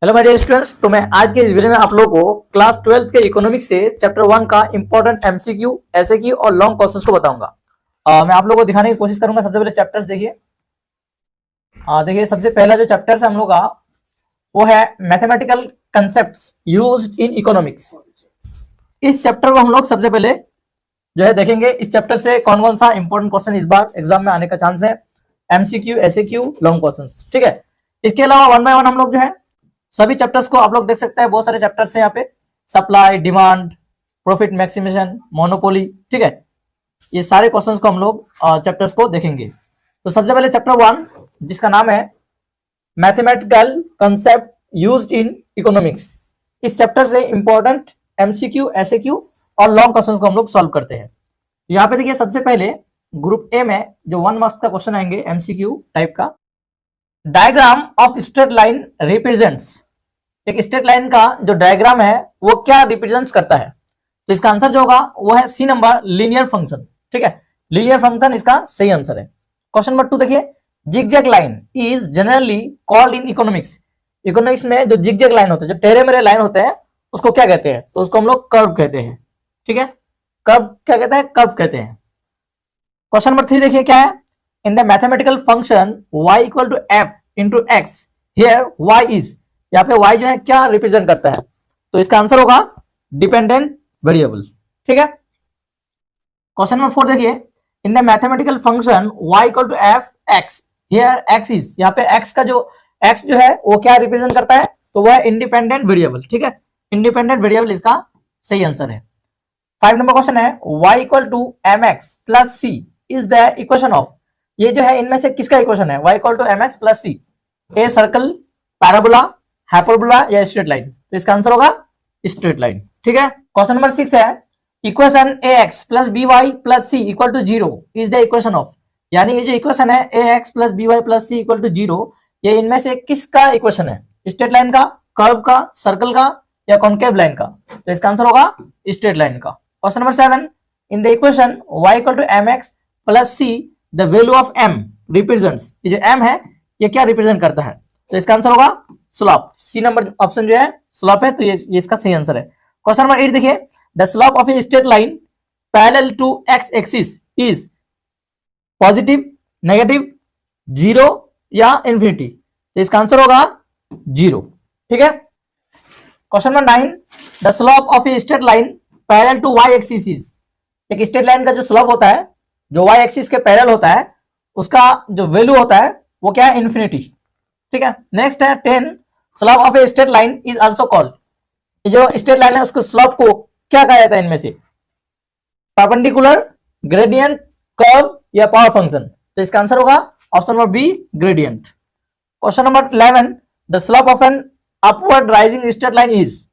Hello my dear students. तो मैं आज के इस वीडियो में आप लोगों को क्लास 12th के इकोनॉमिक्स से चैप्टर 1 का इंपॉर्टेंट एमसीक्यू, एसएक्यू और लॉन्ग क्वेश्चंस को बताऊंगा। मैं आप लोगों को दिखाने की कोशिश करूंगा। सबसे पहले चैप्टर्स देखिए। देखिए सबसे पहला जो चैप्टर्स है हम लोग का वो है mathematical concepts used in economics. इस चैप्टर को हम लोग सबसे पहले जो है देखेंगे। इस चैप्टर से कौन कौन सा इंपॉर्टेंट क्वेश्चन इस बार एग्जाम में आने का चांस है, एमसीक्यू, एसएक्यू, लॉन्ग क्वेश्चंस। ठीक है। इसके अलावा वन बाय वन हम लोग जो है सभी चैप्टर्स को आप लोग देख सकते हैं। बहुत सारे चैप्टर्स हैं यहाँ पे, सप्लाई, डिमांड, प्रॉफिट मैक्सिमेशन, मोनोपोली। ठीक है, ये सारे क्वेश्चंस को हम लोग चैप्टर्स को देखेंगे। तो सबसे पहले चैप्टर 1 जिसका नाम है mathematical concept used in economics. इस चैप्टर से इंपॉर्टेंट एमसीक्यू, एसएक्यू और लॉन्ग क्वेश्चंस को हम लोग सॉल्व करते हैं। यहाँ पे देखिए सबसे पहले ग्रुप ए में जो 1 मार्क्स का क्वेश्चन आएंगे एमसीक्यू टाइप का, diagram of straight line represents. एक स्ट्रेट लाइन का जो डायग्राम है वो क्या रिप्रेजेंट करता है? तो इसका आंसर जो होगा वो है सी नंबर, लीनियर फंक्शन। ठीक है, लीनियर फंक्शन इसका सही आंसर है। क्वेश्चन नंबर 2 देखिए, zigzag line is generally called in economics. Economics में जो जिगजैग लाइन होते हैं, जो टेढ़े मेढ़े लाइन होते हैं, उसको क्या कहते हैं? तो उसको हम लोग कर्व कहते हैं। ठीक है, कर्व क्या कहते हैं? कर्व कहते हैं। क्वेश्चन नंबर 3 देखिए क्या है, in the mathematical function y equal to f into x, here y is, यहाँ पे y जो है क्या रिप्रेजेंट करता है? तो इसका आंसर होगा डिपेंडेंट वेरिएबल। ठीक है। क्वेश्चन नंबर 4 देखिए, in the mathematical function y equal to F x, here x is, यहाँ पे x का जो x जो है वो क्या रिप्रेजेंट करता है? तो वह इंडिपेंडेंट वेरिएबल। ठीक है, इंडिपेंडेंट वेरिएबल इसका सही आंसर है। 5 नंबर क्वेश्चन है, y equal to M x plus c is the equation of. ये जो है इनमें से किसका इक्वेशन है? y equal to M x plus c, a circle, parabola, hyperbola या स्ट्रेट लाइन? तो इसका आंसर होगा स्ट्रेट लाइन। ठीक है। क्वेश्चन नंबर 6 है, equation A X plus B Y plus C equal to 0 is the equation of. यानी ये जो इक्वेशन है A X plus B Y plus C equal to 0, ये इनमें से किसका इक्वेशन है? स्ट्रेट लाइन का, कर्व का, सर्कल का या कॉन्केव लाइन का? तो इसका आंसर होगा स्ट्रेट लाइन का। Question number 7, in the equation y equal to M x plus see the value of m represents. ये जो m है ये क्या रिप्रेजेंट करता है? तो इसका आंसर होगा स्लोप। सी नंबर ऑप्शन जो है स्लोप है, तो ये इसका सही आंसर है। क्वेश्चन नंबर 8 देखिए, the slope of a straight line parallel to x axis is positive, negative, 0 या इंफिनिटी? तो इसका आंसर होगा 0। ठीक है। Question number 9, the slope of a straight line parallel to y axis is. एक straight line का जो स्लोप होता है, जो वाई एक्सिस के पैरेलल होता है, उसका जो वैल्यू होता है वो क्या है? इंफिनिटी। ठीक है। नेक्स्ट है 10, slope of a straight line is also called. जो स्ट्रेट लाइन है उसके स्लोप को क्या कहा जाता है इनमें से? परपेंडिकुलर, ग्रेडियंट, कर्व या पावर फंक्शन? तो इसका आंसर होगा option number B, gradient. Question number 11, the slope of an upward rising straight line is.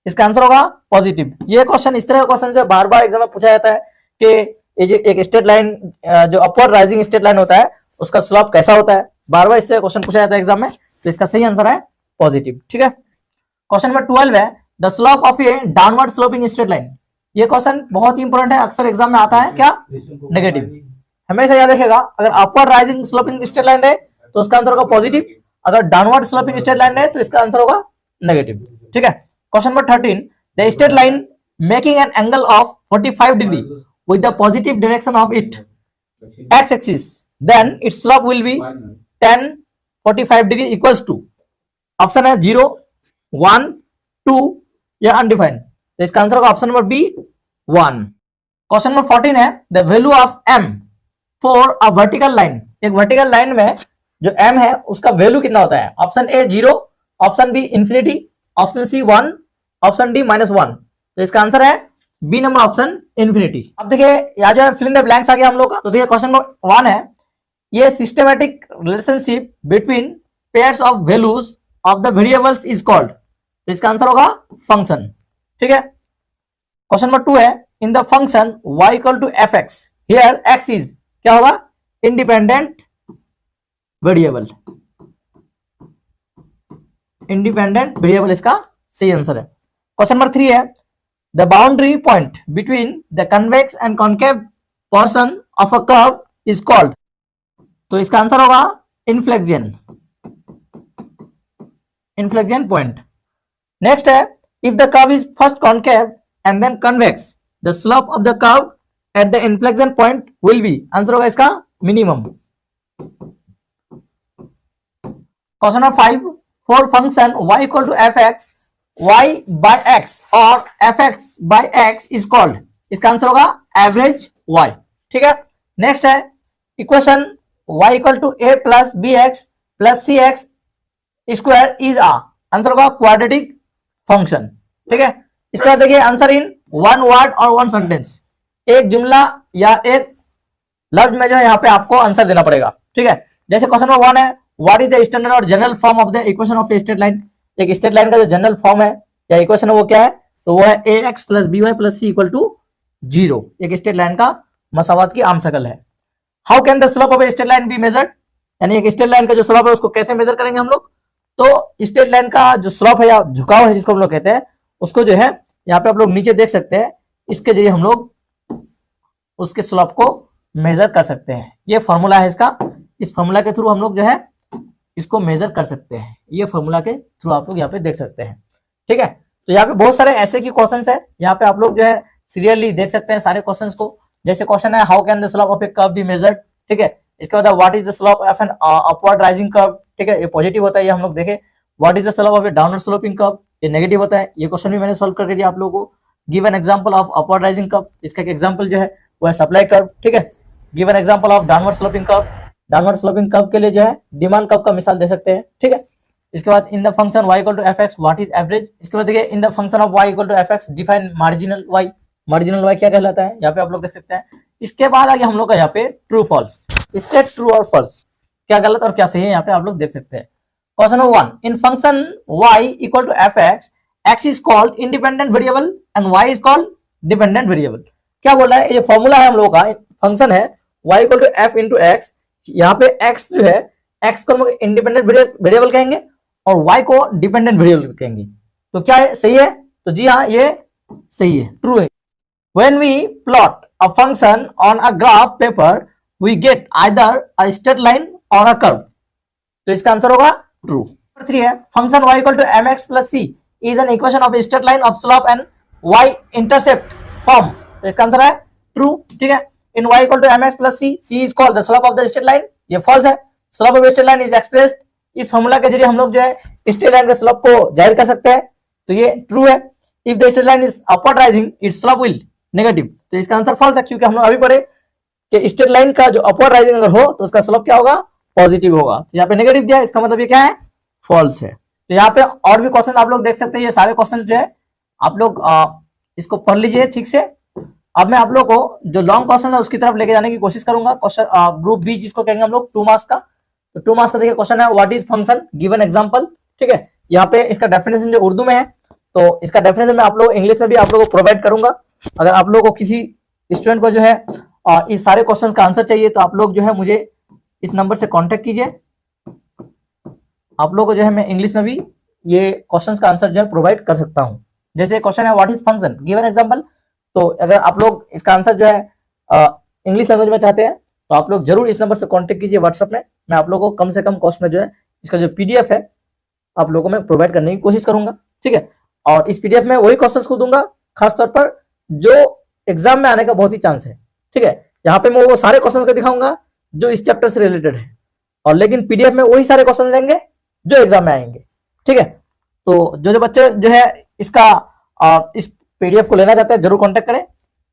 इसका आंसर होगा पॉजिटिव। ये क्वेश्चन इस तरह का क्वेश्चन जो बार बार एग्जाम में पूछा जाता है कि ये जो एक स्ट्रेट लाइन, जो अपवर्ड राइजिंग स्ट्रेट लाइन होता है, उसका स्लोप कैसा होता है? बार बार इस तरह क्वेश्चन पूछा जाता है एग्जाम में, तो इसका सही आंसर है पॉजिटिव। ठीक है। क्वेश्चन नंबर 12 है, the slope of A downward sloping straight line. ये क्वेश्चन बहुत ही इंपॉर्टेंट है, अक्सर एग्जाम में आता है क्या? नेगेटिव। हमेशा याद रखेगा, अगर upward rising sloping straight line है तो उसका आंसर होगा पॉजिटिव, अगर डाउनवर्ड स्लोपिंग स्ट्रेट लाइन है तो इसका आंसर होगा नेगेटिव। ठीक है। Question number 13, the straight line making an angle of 45 degree with the positive direction of it x axis, then its slope will be 10 45 degree equals to, option है 0 1 2 या undefined? तो इसका आंसर होगा option number B, 1। Question number 14 है, the value of m for a vertical line. एक vertical line में जो m है उसका वैल्यू कितना होता है? Option A 0, option B infinity, option C 1, option D -1। तो इसका आंसर है बी नंबर ऑप्शन, इंफिनिटी। अब देखिए यहाँ जो है फिल इन द ब्लैंक्स आ गया हम लोग का। तो देखिए क्वेश्चन नंबर 1 है, ये systematic relationship between pairs of values of the variables is called. तो इसका आंसर होगा फंक्शन। ठीक है। क्वेश्चन नंबर 2 है, in the function y equal to F x, here x is क्या होगा? Independent variable. इंडिपेंडेंट वेरिएबल इसका सही आंसर है। क्वेश्चन नंबर 3 है, the boundary point between the convex and concave portion of a curve is called। तो इसका answer होगा inflection. Inflection point. Next है if the curve is first concave and then convex the slope of the curve at the inflection point will be, answer होगा इसका minimum. Question number 5, for function y equal to F X y by X और F X by X is called, इसका answer होगा average y। ठीक है, next है equation y equal to a plus B x plus c x square is आ, answer होगा quadratic function. ठीक है, इसका देखिए आंसर इन वन वर्ड और वन सेंटेंस, एक जुमला या एक लफ्ज में जो है यहाँ पे आपको आंसर देना पड़ेगा। ठीक है, जैसे क्वेश्चन नंबर 1 है व्हाट इज द स्टैंडर्ड और general form of the equation of a straight line. एक स्ट्रेट लाइन का जो जनरल फॉर्म है या इक्वेशन है वो क्या है, तो वो है A X plus B Y plus C equal to 0, एक स्ट्रेट लाइन का मसावात की आम शकल है। How can the slope of a straight line be measured, यानी एक स्ट्रेट लाइन का जो स्लोप है उसको कैसे मेजर करेंगे हम लोग, तो स्ट्रेट लाइन का जो स्लोप है या झुकाव है जिसको हम लोग कहते हैं, उसको जो है यहाँ पे आप लोग नीचे देख सकते हैं, इसके जरिए हम लोग उसके स्लोप को मेजर कर सकते हैं। ये फॉर्मूला है इसका, इस फॉर्मूला के थ्रू हम लोग जो है इसको मेजर कर सकते हैं, ये फॉर्मूला के थ्रू आप लोग यहाँ पे देख सकते हैं। ठीक है, तो यहाँ पे बहुत सारे ऐसे की क्वेश्चंस है, यहाँ पे आप लोग जो है सीरियसली देख सकते हैं सारे क्वेश्चंस को। जैसे क्वेश्चन है how can the slope of A curve be measured. ठीक है, इसके बाद what is the slope of an upward rising curve. ठीक है, ये पॉजिटिव होता है, ये हम लोग देखे। What is the slope of A downward sloping curve, ये नेगेटिव होता है। ये क्वेश्चन भी मैंने सॉल्व करके दिया आप लोगों को। Give an example of upward rising curve, इसका एक एग्जांपल जो है वो है सप्लाई कर्व। ठीक है, give an example of downward sloping curve, downward sloping curve के लिए जो है डिमांड कर्व का मिसाल दे सकते हैं। ठीक है, इसके बाद in the function y equal to F x what is average. इसके बाद देखिए in the function of y equal to F x define marginal y, marginal y क्या कहलाता है यहाँ पे आप लोग देख सकते हैं। इसके बाद आगे हम लोग का यहाँ पे ट्रू फॉल्स, इससे ट्रू और फॉल्स क्या गलत और क्या सही है यहाँ पे आप लोग देख सकते हैं। Question number 1, in function y equal to F x, x is called independent variable and y is called dependent variable. क्या बोल रहा है, ये फॉर्मूला है हम लोग का, फंक्शन है y equal to f into x, यहाँ पे x जो है x को हम लोग इंडिपेंडेंट वेरिएबल कहेंगे और y को डिपेंडेंट वेरिएबल कहेंगे। तो क्या है, सही है, तो जी हाँ ये सही है, ट्रू है। When we plot a function on a graph paper, we get either a straight line or a curve. तो इसका आंसर होगा ट्रू। 3 है function y equal to mx plus c is an equation of a straight line of slope and y intercept form। तो इसका answer है true. ठीक है, in y equal to mx plus c is called the slope of the straight line, ये false है। Slope of straight line is expressed, इस formula के जरिए हम लोग जो है स्ट्रेट लाइन के स्लोप को जाहिर कर सकते हैं, तो ये ट्रू है। If the straight line is upward rising it's slope will negative, तो इसका आंसर फॉल्स है, क्योंकि हम लोग अभी पढ़े कि स्ट्रेट लाइन का जो अपवर्ड राइजिंग अगर हो तो उसका स्लोप क्या होगा, पॉजिटिव होगा। तो यहाँ पे नेगेटिव दिया, इसका मतलब ये क्या है, फॉल्स है। तो यहाँ पे और भी क्वेश्चन आप लोग देख सकते हैं, ये सारे क्वेश्चन जो है आप लोग इसको पढ़ लीजिए ठीक से। अब मैं आप लोग को जो लॉन्ग क्वेश्चन है उसकी तरफ लेके जाने की कोशिश करूंगा। क्वेश्चन ग्रुप बी जिसको कहेंगे हम लोग 2 मार्क्स का, तो 2 मार्क्स का देखिए क्वेश्चन है what is function, given example. ठीक है, यहाँ पे इसका डेफिनेशन जो उर्दू में है, तो इसका डेफिनेशन मैं आप लोग इंग्लिश में भी आप लोगों को प्रोवाइड करूंगा। अगर आप लोगों को किसी स्टूडेंट को जो है इस सारे क्वेश्चंस का आंसर चाहिए तो आप लोग जो है मुझे इस नंबर से कांटेक्ट कीजिए। आप लोगों को जो है मैं इंग्लिश में भी ये क्वेश्चंस का आंसर जो है प्रोवाइड कर सकता हूँ। जैसे क्वेश्चन है what is function, given example, तो अगर आप लोग इसका आंसर जो है इंग्लिश लैंग्वेज में चाहते हैं तो आप लोग जरूर इस नंबर से कांटेक्ट कीजिए व्हाट्सएप में। मैं आप लोगों को कम से कम कॉस्ट में जो है इसका जो पीडीएफ है आप लोगों को मैं प्रोवाइड करने की कोशिश करूंगा। ठीक है, और इस पीडीएफ में वही क्वेश्चंस को दूंगा खासतौर पर जो एग्जाम में आने का बहुत ही चांस है। ठीक है, यहाँ पे मैं वो सारे क्वेश्चंस को दिखाऊंगा जो इस चैप्टर से रिलेटेड है, और लेकिन पीडीएफ में वही सारे क्वेश्चन देंगे जो एग्जाम में आएंगे। ठीक है, तो जो बच्चे जो है इसका इस पीडीएफ को लेना चाहते हैं जरूर कांटेक्ट करें।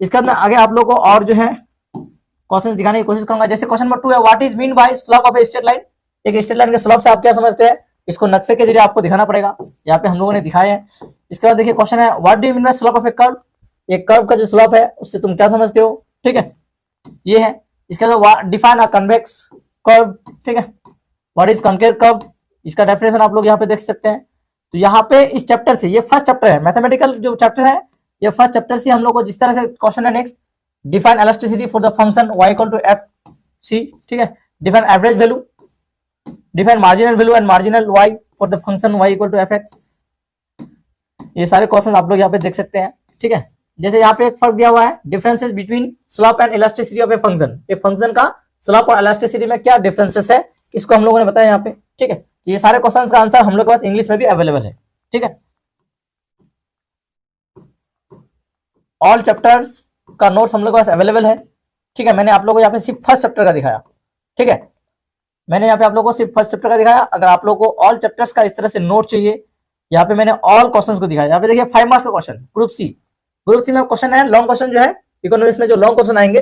इसके बाद मैं आगे आप लोगों को और जो है क्वेश्चन दिखाने की कोशिश करूंगा। जैसे क्वेश्चन नंबर 2 है what is mean by slope of a straight line. एक स्ट्रेट लाइन के स्लोप से आप क्या समझते हैं, इसको नक्शे के जरिए आपको दिखाना पड़ेगा, यहाँ पे हम लोगों ने दिखाया है। इसके बाद देखिए क्वेश्चन है what do you mean by slope of A curve, एक कर्व का जो स्लोप है उससे तुम क्या समझते हो। ठीक है, ये है। इसके बाद डिफाइन अ कन्वेक्स कर्व। ठीक है, व्हाट इज कॉन्केव कर्व, इसका डेफिनेशन आप लोग यहाँ पे देख सकते हैं। तो यहाँ पे इस चैप्टर से, ये फर्स्ट चैप्टर है मैथमेटिकल जो चैप्टर है, ये फर्स्ट चैप्टर से हम लोग को जिस तरह से क्वेश्चन है next, define elasticity for the function y equal to f c. ठीक है, define average value, define marginal value and marginal y for the function y equal to F x. ये सारे क्वेश्चन आप लोग यहाँ पे देख सकते हैं। ठीक है, जैसे यहाँ पे एक फर्क दिया हुआ है, differences between slope and elasticity of a function. एक फंक्शन का स्लोप और इलास्टिसिटी में क्या डिफरेंसेस है, इसको हम लोगों ने बताया यहाँ पे। ठीक है, ये सारे क्वेश्चंस का आंसर हम लोग के पास इंग्लिश में भी अवेलेबल है। ठीक है, ऑल चैप्टर्स का नोट्स हम लोग के पास अवेलेबल है। ठीक है, मैंने आप लोगों को यहाँ पे सिर्फ फर्स्ट चैप्टर का दिखाया। ठीक है, मैंने यहाँ पे आप लोगों को सिर्फ फर्स्ट चैप्टर का दिखाया। अगर आप लोगों को ऑल चैप्टर्स का इस तरह से नोट चाहिए, यहाँ पे मैंने ऑल क्वेश्चंस को दिखाया। यहाँ पे देखिए 5 मार्क्स का क्वेश्चन ग्रुप सी में क्वेश्चन है, लॉन्ग क्वेश्चन जो है इकोनॉमिक्स में जो लॉन्ग क्वेश्चन आएंगे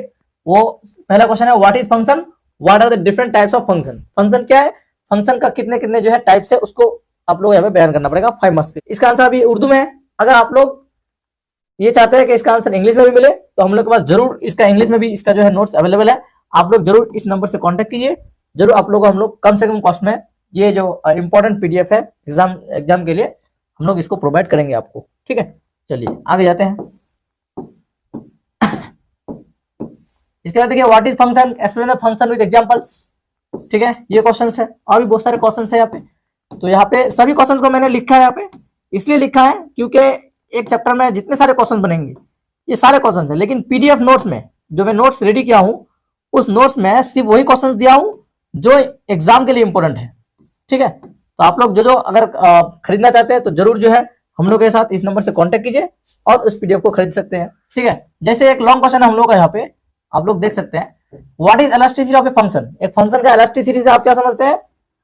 वो पहला क्वेश्चन है what is function, what are the different types of function. Function क्या है, फंक्शन का कितने कितने जो है टाइप्स है, उसको आप लोग यहाँ पे बयान करना पड़ेगा 5 मार्क्स पे। इसका आंसर अभी उर्दू में है। अगर आप लोग ये चाहते हैं कि इसका आंसर इंग्लिश में भी मिले तो हम लोग के पास जरूर इसका इंग्लिश में भी इसका जो है नोट्स अवेलेबल है। आप लोग जरूर इस नंबर से कांटेक्ट कीजिए, जरूर आप लोग को हम लोग कम से कम कॉस्ट में ये जो इंपॉर्टेंट पीडीएफ है एग्जाम के लिए हम लोग इसको प्रोवाइड करेंगे आपको। ठीक है, चलिए आगे जाते हैं। इसके बाद देखिए what is function, explain the function with examples. ठीक है, ये क्वेश्चंस है और भी बहुत सारे क्वेश्चंस है यहाँ पे। तो यहाँ पे सभी क्वेश्चंस को मैंने लिखा है यहाँ पे, इसलिए लिखा है क्योंकि एक चैप्टर में जितने सारे क्वेश्चन बनेंगे ये सारे क्वेश्चन है, लेकिन पीडीएफ नोट्स में जो मैं नोट्स रेडी किया हूँ उस नोट्स में सिर्फ वही क्वेश्चन दिया हूँ जो एग्जाम के लिए इंपॉर्टेंट है। ठीक है, तो आप लोग जो अगर खरीदना चाहते हैं तो जरूर जो है हम लोग के साथ इस नंबर से कांटेक्ट कीजिए और उस पीडीएफ को खरीद सकते हैं। ठीक है, जैसे एक लॉन्ग क्वेश्चन है हम लोग का यहाँ पे, आप लोग देख सकते हैं what is elasticity of a function. एक फंक्शन का इलास्टिसिटी से आप क्या समझते हैं,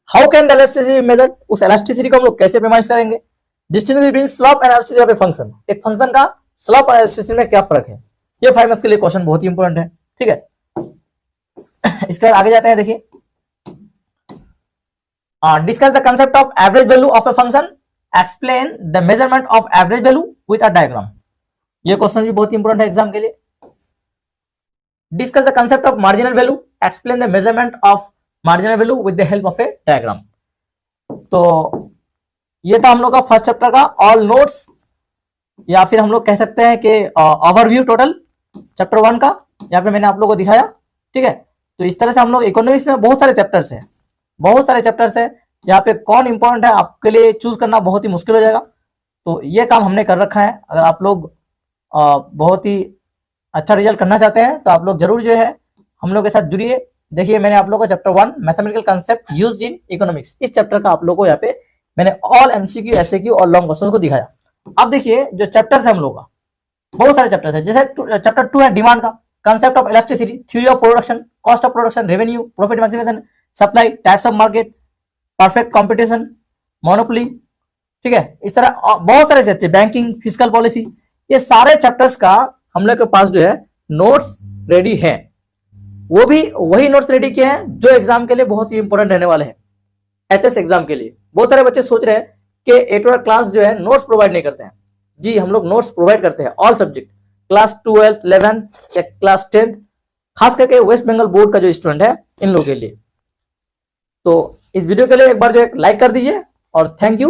how can the elasticity measured, उस इलास्टिसिटी को हम लोग कैसे पैमाइश करेंगे। Distinguish between slope and elasticity of a function, एक फंक्शन का स्लोप और इलास्टिसिटी में क्या फर्क है। ये 5 मार्क्स के लिए क्वेश्चन बहुत ही इंपॉर्टेंट है। ठीक है, इसके बाद आगे जाते हैं। देखिए discuss the concept of average value of a function, explain the measurement of average value with a diagram. ये क्वेश्चन भी बहुत इंपॉर्टेंट है एग्जाम के लिए। Discuss the concept of marginal value, explain the measurement of marginal value with the help of A diagram. तो ये था हम लोग का फर्स्ट चैप्टर का ऑल नोट्स, या फिर हम लोग कह सकते हैं कि ओवरव्यू टोटल चैप्टर 1 का यहाँ पे मैंने आप लोगों को दिखाया। ठीक है, तो इस तरह से हम लोग इकोनॉमिक्स में बहुत सारे चैप्टर्स हैं, बहुत सारे चैप्टर्स है। यहाँ पे कौन इंपॉर्टेंट है आपके लिए चूज करना बहुत ही मुश्किल हो जाएगा। तो ये काम हमने कर रखा है। अगर आप लोग बहुत ही अच्छा रिजल्ट करना चाहते हैं तो आप लोग जरूर जो है हम लोग के साथ जुड़िए। देखिए मैंने आप लोगों को chapter 1 mathematical concept used in economics, इस चैप्टर का आप लोगों को यहाँ पे मैंने ऑल एमसीक्यू एसएक्यू और लॉन्ग क्वेश्चंस को दिखाया। अब देखिए जो चैप्टर्स है हम लोग का, बहुत सारे चैप्टर्स है। जैसे चैप्टर 2 है डिमांड का, concept of elasticity, theory of production, cost of production, revenue, profit maximization, supply, types of market, perfect competition, monopoly. ठीक है, इस तरह बहुत सारे चैप्टर, बैंकिंग, फिजिकल पॉलिसी, ये सारे चैप्टर्स का हम लोग के पास जो है नोट्स रेडी है। वो भी वही नोट्स रेडी किए हैं जो एग्जाम के लिए बहुत ही इंपॉर्टेंट रहने वाले हैं। एचएस एग्जाम के लिए बहुत सारे बच्चे सोच रहे हैं कि एटोर क्लास जो है नोट्स प्रोवाइड नहीं करते हैं। जी हम लोग नोट्स प्रोवाइड करते हैं ऑल सब्जेक्ट, क्लास 12, 11 या क्लास 10, खास करके वेस्ट बंगाल बोर्ड का जो स्टूडेंट है इन लोगों के लिए। तो इस वीडियो के लिए एक बार जो है लाइक कर दीजिए और थैंक यू।